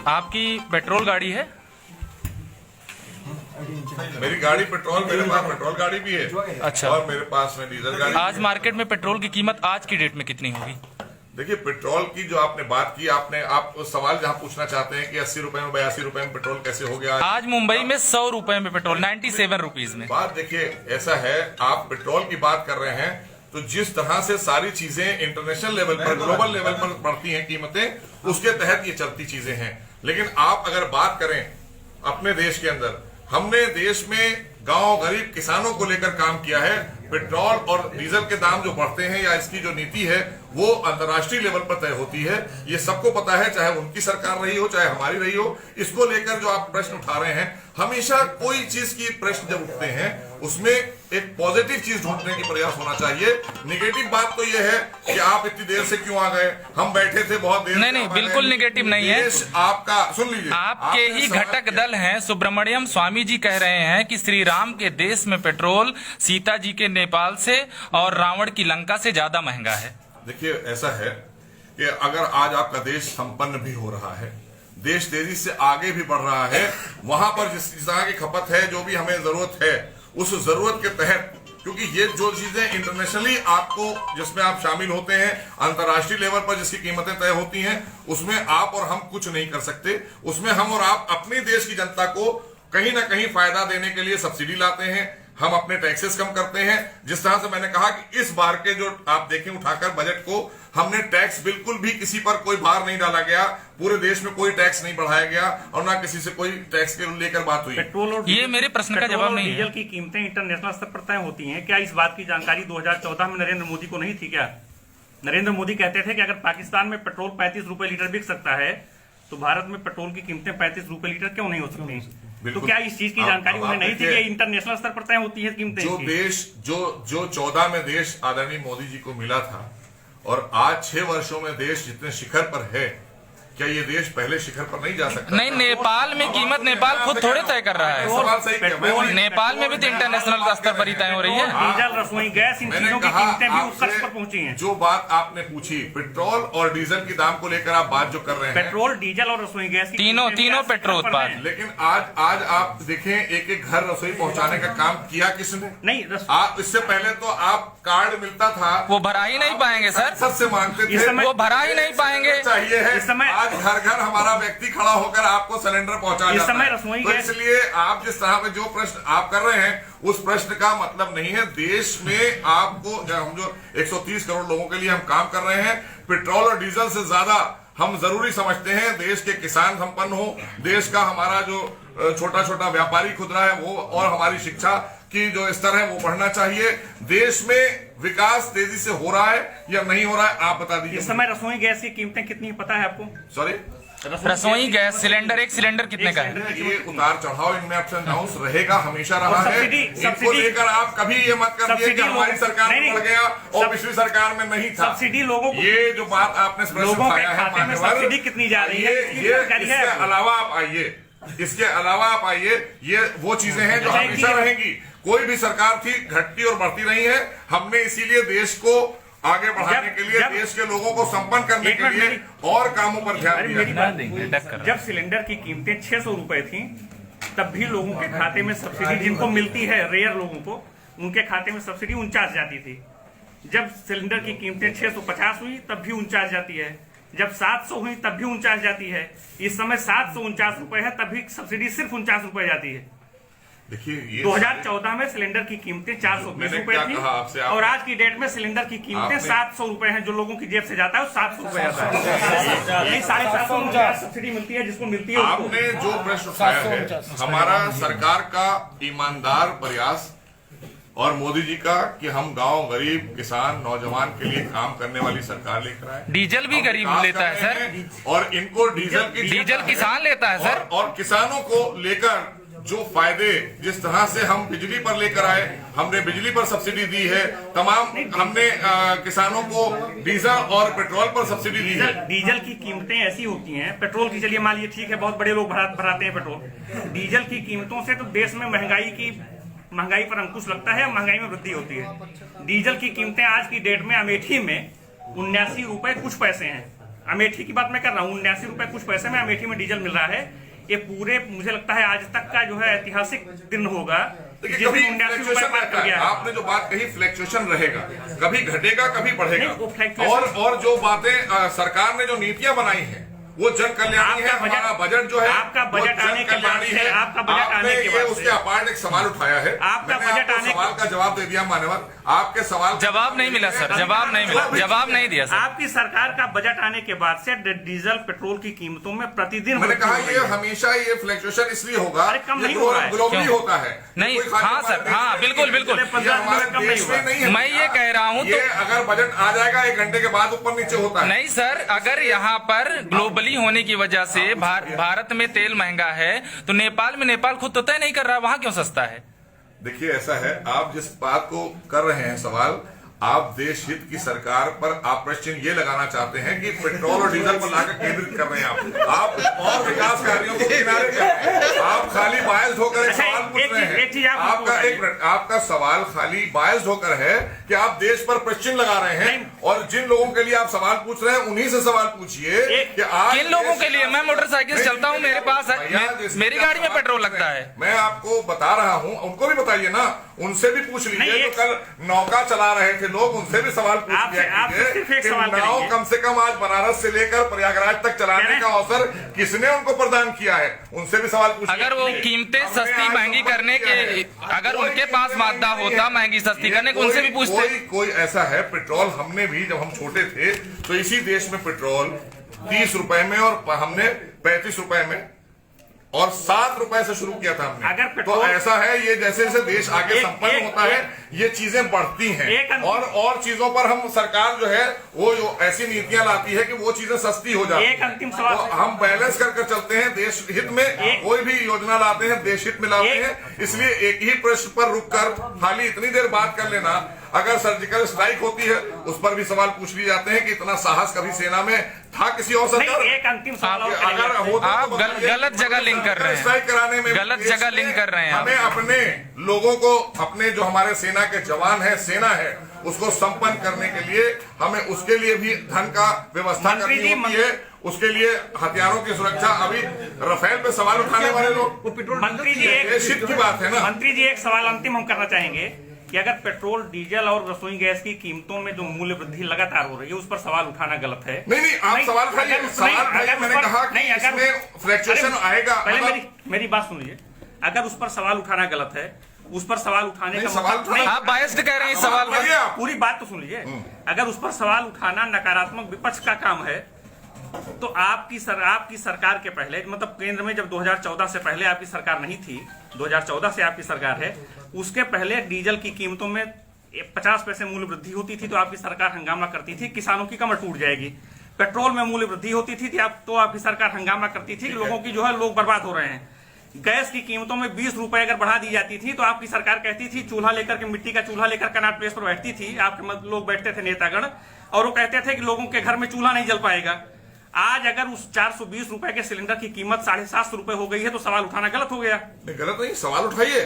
आपकी पेट्रोल गाड़ी है? मेरी गाड़ी पेट्रोल, मेरे पास पेट्रोल गाड़ी भी है। अच्छा। और मेरे पास में डीजल गाड़ी। आज मार्केट में पेट्रोल की कीमत आज की डेट में कितनी होगी? देखिए, पेट्रोल की जो आपने बात की, आप सवाल जहां पूछना चाहते हैं कि 80 रुपए में 82 रुपए में पेट्रोल कैसे हो गया आज मुंबई में 100 रुपए में पेट्रोल, 97 रुपीज में। बात देखिए, ऐसा है, आप पेट्रोल की बात कर रहे हैं तो जिस तरह से सारी चीजें इंटरनेशनल लेवल पर, ग्लोबल लेवल पर बढ़ती हैं कीमतें, उसके तहत ये चलती चीजें हैं। लेकिन आप अगर बात करें अपने देश के अंदर, हमने देश में गांव गरीब किसानों को लेकर काम किया है। पेट्रोल और डीजल के दाम जो बढ़ते हैं या इसकी जो नीति है वो अंतर्राष्ट्रीय लेवल पर तय होती है। ये सबको पता है, चाहे उनकी सरकार रही हो चाहे हमारी रही हो। इसको लेकर जो आप प्रश्न उठा रहे हैं, हमेशा कोई चीज की प्रश्न जब उठते हैं उसमें एक पॉजिटिव चीज ढूंढने की प्रयास होना चाहिए। निगेटिव बात तो ये है कि आप इतनी देर से क्यों आ गए, हम बैठे थे बहुत देर। नहीं, बिल्कुल निगेटिव नहीं है। आपका सुन लीजिए, आपके ही घटक दल हैं सुब्रमण्यम स्वामी जी कह रहे हैं कि श्री राम के देश में पेट्रोल सीता जी के नेपाल से और रावण की लंका से ज्यादा महंगा है। देखिए, ऐसा है कि अगर आज आपका देश संपन्न भी हो रहा है, देश तेजी से आगे भी बढ़ रहा है, वहां पर जिस तरह की खपत है, जो भी हमें जरूरत है, उस जरूरत के तहत, क्योंकि ये जो चीजें इंटरनेशनली आपको जिसमें आप शामिल होते हैं, अंतर्राष्ट्रीय लेवल पर जिसकी कीमतें तय होती हैं, उसमें आप और हम कुछ नहीं कर सकते। उसमें हम और आप अपने देश की जनता को कहीं ना कहीं फायदा देने के लिए सब्सिडी लाते हैं, हम अपने टैक्सेस कम करते हैं। जिस तरह से मैंने कहा कि इस बार के जो आप देखें उठाकर बजट को, हमने टैक्स बिल्कुल भी किसी पर कोई भार नहीं डाला गया, पूरे देश में कोई टैक्स नहीं बढ़ाया गया और ना किसी से कोई टैक्स के लेकर बात हुई। पेट्रोल और ये मेरे प्रश्न का जवाब नहीं है। डीजल की कीमतें इंटरनेशनल स्तर पर तय होती हैं। क्या इस बात की जानकारी 2014 में नरेंद्र मोदी को नहीं थी? क्या नरेंद्र मोदी कहते थे कि अगर पाकिस्तान में पेट्रोल 35 रुपए लीटर बिक सकता है तो भारत में पेट्रोल की कीमतें 35 रुपए लीटर क्यों नहीं हो सकती? तो क्या इस चीज की जानकारी उन्हें नहीं थी कि इंटरनेशनल स्तर पर तय होती है कीमतें? जो देश जो 14 में देश आदरणीय मोदी जी को मिला था और आज 6 वर्षों में देश जितने शिखर पर है, क्या ये देश पहले शिखर पर नहीं जा सकता? नहीं, नेपाल में कीमत नेपाल खुद थोड़े तय कर रहा है। सवाल सही किया। नेपाल में भी तो इंटरनेशनल स्तर पर ही तय हो रही है। डीजल, रसोई गैस, इन चीजों की कीमतें भी उस स्तर पर पहुंची हैं। जो बात आपने पूछी पेट्रोल और डीजल के दाम को लेकर आप बात जो कर रहे हैं, पेट्रोल, डीजल और रसोई गैस की तीनों पेट्रोल उत्पाद। लेकिन आज आप देखें, एक एक घर रसोई पहुंचाने का काम किया किसने? नहीं, आप इससे पहले तो आप कार्ड मिलता था, वो भरा ही नहीं पाएंगे सर, संसद से मांगते थे, वो भरा ही नहीं पाएंगे। चाहिए है इस समय आज घर घर हमारा व्यक्ति खड़ा होकर आपको सिलेंडर पहुंचा इस जाता समय है। रसोई तो गैस, इसलिए आप जिस तरह में जो प्रश्न आप कर रहे हैं, उस प्रश्न का मतलब नहीं है। देश में आपको हम जो 130 करोड़ लोगों के लिए हम काम कर रहे हैं, पेट्रोल और डीजल से ज्यादा हम जरूरी समझते हैं देश के किसान संपन्न हो, देश का हमारा जो छोटा छोटा व्यापारी खुदरा है वो, और हमारी शिक्षा की जो स्तर है वो बढ़ना चाहिए। देश में विकास तेजी से हो रहा है या नहीं हो रहा है, आप बता दीजिए। इस समय रसोई गैस की कीमतें कितनी पता है आपको? सॉरी, रसोई गैस सिलेंडर, एक सिलेंडर कितने का है? ये उतार चढ़ाव इनमें अप्स एंड डाउन्स रहेगा, हमेशा रहा है। इनको लेकर आप कभी ये मत करिए कि हमारी सरकार में बढ़ गया और पिछली सरकार में नहीं था। सब्सिडी लोगों को, ये जो बात आपने लोगों के खाते में सब्सिडी कितनी जा रही है? इसके अलावा आप आइए, ये वो चीजें हैं जो हमेशा रहेंगी। कोई भी सरकार थी, घटती और बढ़ती नहीं है। हमने इसीलिए देश को आगे बढ़ाने के लिए, देश के लोगों को संपन्न करने के लिए और कामों पर ध्यान दिया। जब सिलेंडर की कीमतें 600 रुपए थी, तब भी लोगों के खाते में सब्सिडी, जिनको मिलती है रेयर लोगों को, उनके खाते में सब्सिडी 49 जाती थी। जब सिलेंडर की कीमतें 650 हुई तब भी 49 जाती है। जब 700 हुई तब भी 49 जाती है। इस समय 749 रुपए है, तब भी सब्सिडी सिर्फ 49 रुपए जाती है। देखिए, 2014 में सिलेंडर की कीमतें 420 रुपए थी और आज की डेट में सिलेंडर की कीमतें 700 रुपए हैं। जो लोगों की जेब से जाता है वो 700 रुपए जाता है। नहीं, 750 सब्सिडी मिलती है, जिसको मिलती है। आपने जो प्रश्न उठाया है, हमारा सरकार का ईमानदार प्रयास और मोदी जी का कि हम गांव गरीब किसान नौजवान के लिए काम करने वाली सरकार लेकर आए। डीजल भी गरीब लेता है सर, और इनको डीजल किसान लेता है सर। और किसानों को लेकर जो फायदे, जिस तरह से हम बिजली पर लेकर आए, हमने बिजली पर सब्सिडी दी है, तमाम हमने किसानों को डीजल और पेट्रोल पर सब्सिडी दी है। डीजल की कीमतें ऐसी होती हैं, पेट्रोल की चलिए मान लीजिए ठीक है, बहुत बड़े लोग भराते हैं पेट्रोल। डीजल की कीमतों से तो देश में महंगाई पर अंकुश लगता है, महंगाई में वृद्धि होती है। डीजल की कीमतें आज की डेट में अमेठी में 79 रुपए कुछ पैसे हैं। अमेठी की बात मैं कर रहा हूँ, 79 रुपए कुछ पैसे में अमेठी में डीजल मिल रहा है। ये पूरे मुझे लगता है आज तक का जो है ऐतिहासिक दिन होगा देखिए, जिस कभी दिन 79 रुपए फ्लक्चुएशन पार रहता कर है। गया है। आपने जो बात कही फ्लक्चुएशन रहेगा, कभी घटेगा कभी नहीं, वो बढ़ेगा। फ्लक्चुएशन- और जो बातें सरकार ने जो नीतियां बनाई हैं वो जन कल्याणी है। हमारा बजट जो है आपका बजट आने के बाद से, आपका बजट आने के बाद उसके अपार्ट एक सवाल उठाया है। आपका मैंने बजट आपको आने सवाल का जवाब दे दिया मान्यवर। आपके सवाल जवाब नहीं मिला सर, जवाब नहीं मिला, जवाब नहीं दिया सर। आपकी सरकार का बजट आने के बाद से डीजल पेट्रोल की कीमतों में प्रतिदिन मैंने वृद्धि कहा हो रही ये है। हमेशा ये फ्लक्चुएशन इसलिए होगा, अरे कम नहीं हो रहा है। ग्लोबली क्यों? होता है नहीं, कोई खाली हाँ हमारे सर, देश हाँ, में बिल्कुल, बिल्कुल। ये हमारे कम नहीं देश में हुआ। नहीं है। मैं ये कह रहा हूँ ये तो अगर बजट आ जाएगा 1 घंटे के बाद ऊपर नीचे होता है। नहीं सर, अगर यहाँ पर ग्लोबली होने की वजह से भारत में तेल महंगा है तो नेपाल में नेपाल खुद तो तय नहीं कर रहा, वहां क्यों सस्ता है? देखिए ऐसा है, आप जिस बात को कर रहे हैं सवाल, आप देश हित की सरकार पर आप प्रश्न ये लगाना चाहते हैं कि पेट्रोल और डीजल पर लाकर केंद्रित कर रहे हैं आप और विकास कार्यों को किनारे कर रहे हैं। आप खाली बायस्ड होकर एक अच्छा, सवाल पूछ एक रहे चीज हैं। आप आपका बताइए। एक मिनट, आपका सवाल खाली बायस्ड होकर है कि आप देश पर प्रश्न लगा रहे हैं। और जिन लोगों के लिए आप सवाल पूछ रहे हैं उन्हीं से सवाल पूछिए कि आज किन लोगों के लिए? मैं मोटरसाइकिल चलता हूँ, मेरे पास मेरी गाड़ी में पेट्रोल लगता है। मैं आपको बता रहा हूँ, उनको भी बताइए ना, उनसे भी पूछ लीजिए। जो कल नौका चला रहे थे लोग, उनसे भी सवाल पूछ लिया कीजिए कि नाव कम से कम आज बनारस से लेकर प्रयागराज तक चलाने का अवसर किसने उनको प्रदान किया है, उनसे भी सवाल पूछिए। अगर वो कीमतें सस्ती महंगी करने के, अगर उनके पास मादा होता महंगी सस्ती करने को, उनसे भी पूछते। कोई ऐसा है, पेट्रोल हमने भी जब हम छोटे थे तो इसी देश में पेट्रोल 30 रुपए में और हमने 35 रुपए में और 7 रुपए से शुरू किया था हमने। अगर तो पेट्रोल ऐसा है, ये जैसे जैसे देश आगे संपन्न होता है ये चीजें बढ़ती हैं और चीजों पर हम सरकार जो है वो जो ऐसी नीतियां लाती है कि वो चीजें सस्ती हो जाती एक अंतिम सवाल, तो हम बैलेंस कर चलते हैं। देश हित में कोई भी योजना लाते हैं, देश हित में लाते हैं। इसलिए एक ही प्रश्न पर रुककर खाली इतनी देर बात कर लेना, अगर सर्जिकल स्ट्राइक होती है उस पर भी सवाल पूछ लिए जाते हैं कि इतना साहस कभी सेना में था किसी और सरकार? एक अंतिम सवाल और अगर होता आप गलत जगह लिंक कर रहे हैं, स्ट्राइक कराने में गलत जगह लिंक कर रहे हैं। हमें अपने लोगों को, अपने जो हमारे सेना के जवान है, सेना है, उसको संपन्न करने के लिए हमें उसके लिए भी धन का व्यवस्था करनी होती है। उसके लिए हथियारों की सुरक्षा, अभी राफेल पे सवाल उठाने वाले लोग, मंत्री जी की बात है ना। मंत्री जी एक सवाल अंतिम हम करना चाहेंगे कि अगर पेट्रोल डीजल और रसोई गैस की कीमतों में जो मूल्य वृद्धि लगातार हो रही है उस पर सवाल उठाना गलत है। नहीं, आप सवाल खाइए, मैंने कहा कि इसमें फ्लक्चुएशन आएगा। पहले मेरी बात सुन लीजिए। अगर उस पर सवाल उठाना गलत है, उस पर सवाल उठाने का मतलब आप बायस्ड कह रहे हैं सवाल पर। पूरी बात तो सुन लीजिए। अगर उस पर सवाल उठाना नकारात्मक विपक्ष का काम है तो आपकी सरकार के पहले, मतलब केंद्र में जब 2014 से पहले आपकी सरकार नहीं थी, 2014 से आपकी सरकार है, उसके पहले डीजल की कीमतों में 50 पैसे मूल्य वृद्धि होती थी तो आपकी सरकार हंगामा करती थी किसानों की कमर टूट जाएगी। पेट्रोल में मूल्य वृद्धि होती थी तो आपकी सरकार हंगामा करती थी कि लोगों की जो है लोग बर्बाद हो रहे हैं। गैस की कीमतों में 20 रुपए अगर बढ़ा दी जाती थी तो आपकी सरकार कहती थी, चूल्हा लेकर के, मिट्टी का चूल्हा लेकर कनॉट प्लेस पर बैठती थी, आपके लोग बैठते थे नेतागण, और वो कहते थे कि लोगों के घर में चूल्हा नहीं जल पाएगा। आज अगर उस 420 रुपए के सिलेंडर की कीमत 750 रुपए हो गई है तो सवाल उठाना गलत हो गया। गलत नहीं, सवाल उठाइए,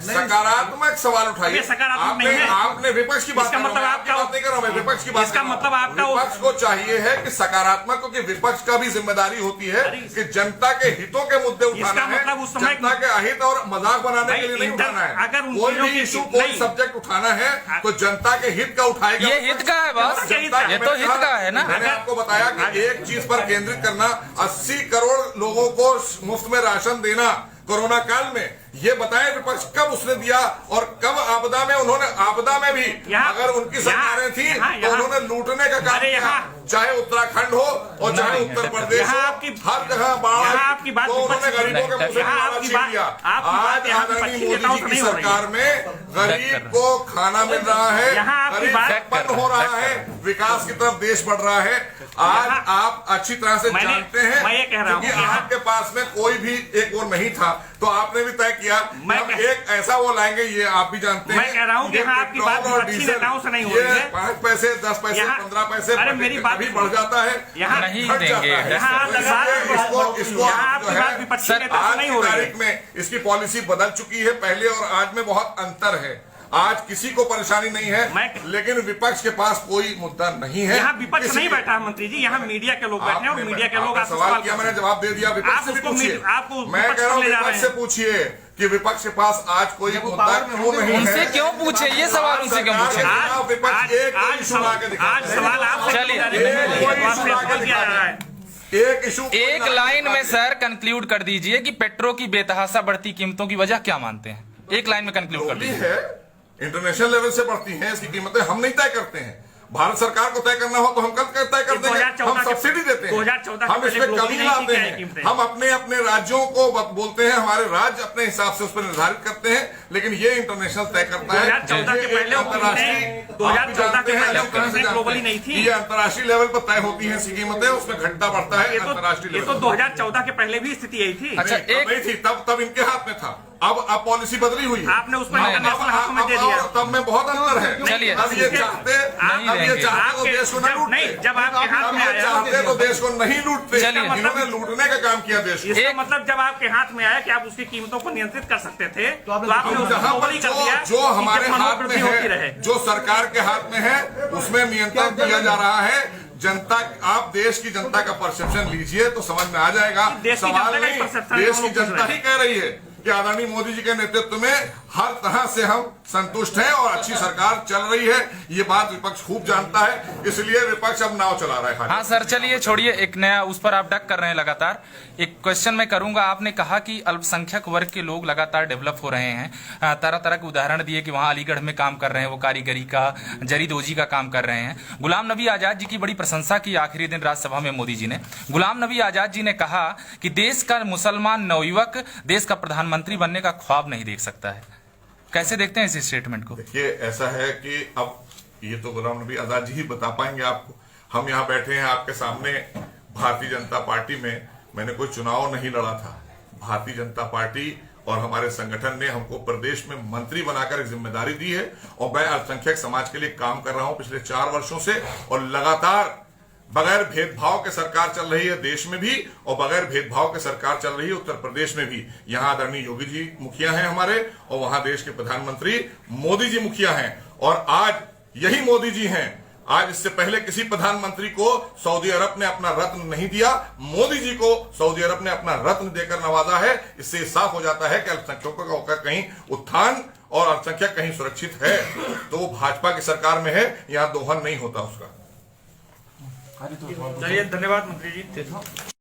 सकारात्मक सवाल उठाइए। सकारात्मक नहीं है। आपने विपक्ष की बात, मतलब आपका नहीं कर रहा हूं, विपक्ष की बात। इसका मतलब आपका विपक्ष को चाहिए है कि सकारात्मक, क्योंकि विपक्ष का भी जिम्मेदारी होती है कि जनता के हितों के मुद्दे उठाना है, मतलब उस समय जनता के अहित और मजाक बनाने के लिए नहीं उठाना है। अगर कोई भी इशू, कोई सब्जेक्ट उठाना है तो जनता के हित का उठाएगा। ये हित का है बस, ये तो हित का है ना। मैंने आपको बताया कि एक चीज पर केंद्रित करना, 80 करोड़ लोगों को मुफ्त में राशन देना कोरोना काल में, ये बताएं विपक्ष कब उसने दिया और कब आपदा में उन्होंने, आपदा में भी अगर उनकी सरकारें थी तो उन्होंने लूटने का काम किया, चाहे उत्तराखंड हो और चाहे उत्तर प्रदेश हो, हर जगह बाढ़, तो उन्होंने गरीबों के मुंह से खाना छीन लिया। आज आदरणीय मोदी जी की सरकार में गरीब को खाना मिल रहा है, गरीब उत्पन्न हो रहा है, विकास की तरफ देश बढ़ रहा है। आज आप अच्छी तरह से जानते हैं कि आपके पास में कोई भी एक वो नहीं था, तो आपने भी तय किया हम एक ऐसा वो लाएंगे, ये आप भी जानते हैं। मैं कह रहा हूँ कि आपकी बात विपक्षी नेताओं से नहीं हो रही है। 5 पैसे 10 पैसे 15 पैसे अरे मेरी बात भी बढ़ जाता है, यहाँ नहीं घट देंगे। जाता है। इसको आज की तारीख में इसकी पॉलिसी बदल चुकी है, पहले और आज में बहुत अंतर है। आज किसी को परेशानी नहीं है, लेकिन विपक्ष के पास कोई मुद्दा नहीं है। यहाँ विपक्ष नहीं बैठा है मंत्री जी, यहाँ मीडिया के लोग बैठे हैं और मीडिया के लोग आपसे सवाल किया, मैंने जवाब दे दिया। विपक्ष से भी पूछिए, मैं कह रहा हूँ विपक्ष से पूछिए कि विपक्ष के पास आज कोई मुद्दा क्यों नहीं है। उनसे क्यों पूछे ये सवाल, उनसे क्यों पूछे? विपक्ष एक इशू ला के दिखा, आज सवाल आपसे एक इशू, एक लाइन में सर कंक्लूड कर दीजिए कि पेट्रोल की बेतहाशा बढ़ती कीमतों की वजह क्या मानते हैं? एक लाइन में कंक्लूड कर दीजिए। इंटरनेशनल लेवल से बढ़ती हैं इसकी कीमतें, हम नहीं तय करते हैं। भारत सरकार को तय करना हो तो हम कल तय कर देंगे, हम सब्सिडी देते हैं, 2014 हम इसमें कमी लाते हैं, हम अपने अपने राज्यों को बोलते हैं, हमारे राज्य अपने हिसाब से उस पर निर्धारित करते हैं, लेकिन ये इंटरनेशनल तय करता है। 2014 के पहले 2014 के पहले ग्लोबली नहीं थी, ये अंतर्राष्ट्रीय लेवल पर तय होती है कीमतें, उसमें घंटा बढ़ता है अंतर्राष्ट्रीय लेवल। ये तो 2014 के पहले भी स्थिति यही थी। अच्छा, नहीं थी तब इनके हाथ में था, अब पॉलिसी बदली हुई है, आपने उसमें इंटरनेशनल हाथों में दे दिया, तब में बहुत अंतर है। चलिए, अब ये चाहते तो देश को नहीं लूटते, जब आपके हाथ में आया चाहते तो देश को नहीं लूटते, चलिए, इन्होंने लूटने का काम किया देश को। इसका मतलब जब आपके हाथ में आया कि आप उसकी कीमतों को नियंत्रित कर सकते थे तो आपने उसको जहां पर ग्लोबली कर दिया, जो हमारे कि हाथ में है, जो सरकार के हाथ में है, उसमें नियंत्रण किया जा रहा है। जनता, आप देश की जनता का परसेप्शन लीजिए तो समझ में आ जाएगा। सवाल नहीं, देश की जनता ही कह रही है कि आदरणीय मोदी जी के नेतृत्व में हर तरह से हम संतुष्ट हैं और अच्छी सरकार चल रही है। ये बात विपक्ष खूब जानता है, इसलिए विपक्ष अब नाव चला रहा है। हाँ सर, चलिए छोड़िए, एक नया उस पर आप डक कर रहे हैं लगातार। एक क्वेश्चन मैं करूंगा, आपने कहा कि अल्पसंख्यक वर्ग के लोग लगातार डेवलप हो रहे हैं, तरह तरह के उदाहरण दिए कि वहां अलीगढ़ में काम कर रहे हैं, वो कारीगरी का, जरीदोजी का काम कर रहे हैं। गुलाम नबी आजाद जी की बड़ी प्रशंसा की आखिरी दिन राज्यसभा में मोदी जी ने। गुलाम नबी आजाद जी ने कहा कि देश का मुसलमान नवयुवक देश का प्रधानमंत्री बनने का ख्वाब नहीं देख सकता है। कैसे देखते हैं इस स्टेटमेंट को? देखिए, ऐसा है कि अब ये तो गुलाम नबी आजाद जी ही बता पाएंगे आपको। हम यहाँ बैठे हैं आपके सामने, भारतीय जनता पार्टी में मैंने कोई चुनाव नहीं लड़ा था। भारतीय जनता पार्टी और हमारे संगठन ने हमको प्रदेश में मंत्री बनाकर एक जिम्मेदारी दी है और मैं अल्पसंख्यक समाज के लिए काम कर रहा हूं पिछले 4 वर्षों से, और लगातार बगैर भेदभाव के सरकार चल रही है देश में भी, और बगैर भेदभाव के सरकार चल रही है उत्तर प्रदेश में भी। यहाँ आदरणीय योगी जी मुखिया हैं हमारे, और वहां देश के प्रधानमंत्री मोदी जी मुखिया हैं, और आज यही मोदी जी हैं। आज इससे पहले किसी प्रधानमंत्री को सऊदी अरब ने अपना रत्न नहीं दिया, मोदी जी को सऊदी अरब ने अपना रत्न देकर नवाजा है। इससे साफ हो जाता है कि अल्पसंख्यकों का कहीं उत्थान और अल्पसंख्यक कहीं सुरक्षित है तो वो भाजपा की सरकार में है, यहाँ दोहन नहीं होता उसका। चलिए, धन्यवाद मंत्री जी।